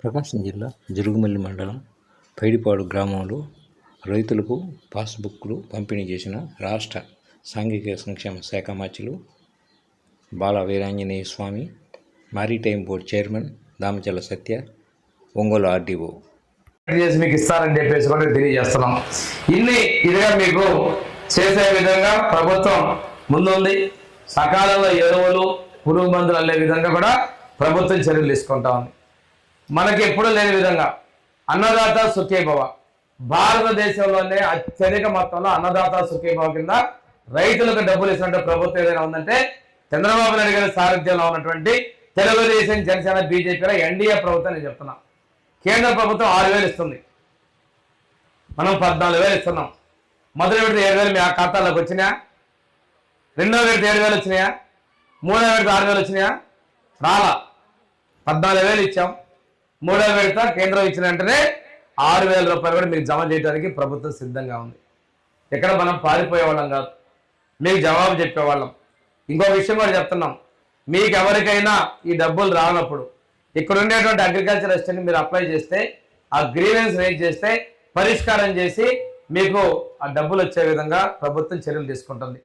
ప్రకాశం జిల్లా జరుగుమల్లి మండలం పైడిపాడు గ్రామంలో రైతులకు పాస్బుక్లు పంపిణీ చేసిన రాష్ట్ర సాంఘిక సంక్షేమ శాఖ మంత్రులు బాల Veeranjaneya Swamy, maritime board chairman Damachalla సత్య, ఒంగోలు ఆర్డీఓ మీకు ఇస్తారని చెప్పేసి కూడా తెలియజేస్తున్నాం. ఇదిగా మీకు చేసే విధంగా ప్రభుత్వం ముందుంది. సకాలంలో ఎరువులు, పురుగు మందులు అల్లే విధంగా కూడా ప్రభుత్వం చర్యలు తీసుకుంటా ఉంది. మనకి ఎప్పుడూ లేని విధంగా అన్నదాత సుఖీభవ, భారతదేశంలోనే అత్యధిక మొత్తంలో అన్నదాత సుఖీభవ కింద రైతులకు డబ్బులు ఇస్తున్న ప్రభుత్వం ఏదైనా ఉందంటే చంద్రబాబు నాయుడు గారి సారథ్యంలో ఉన్నటువంటి తెలుగుదేశం, జనసేన, బీజేపీలో ఎన్డీఏ ప్రభుత్వం నేను చెప్తున్నా. కేంద్ర ప్రభుత్వం 6,000 ఇస్తుంది, మనం 14,000 ఇస్తున్నాం. మొదటి విడత 7,000 మీ ఖాతాలోకి వచ్చినాయా? రెండో విడత 7,000 వచ్చినాయా? మూడో విడత 6,000 వచ్చినాయా? రాలా. 14,000 ఇచ్చాం. మూడో విడత కేంద్రం ఇచ్చిన వెంటనే 6,000 రూపాయలు కూడా మీకు జమ చేయడానికి ప్రభుత్వం సిద్ధంగా ఉంది. ఇక్కడ మనం పారిపోయేవాళ్ళం కాదు, మీకు జవాబు చెప్పేవాళ్ళం. ఇంకో విషయం కూడా చెప్తున్నాం, మీకు ఎవరికైనా ఈ డబ్బులు రానప్పుడు ఇక్కడ ఉండేటువంటి అగ్రికల్చర్ అసిస్టెంట్ మీరు అప్లై చేస్తే, ఆ గ్రీవెన్స్ రేజ్ చేస్తే పరిష్కారం చేసి మీకు ఆ డబ్బులు వచ్చే విధంగా ప్రభుత్వం చర్యలు తీసుకుంటుంది.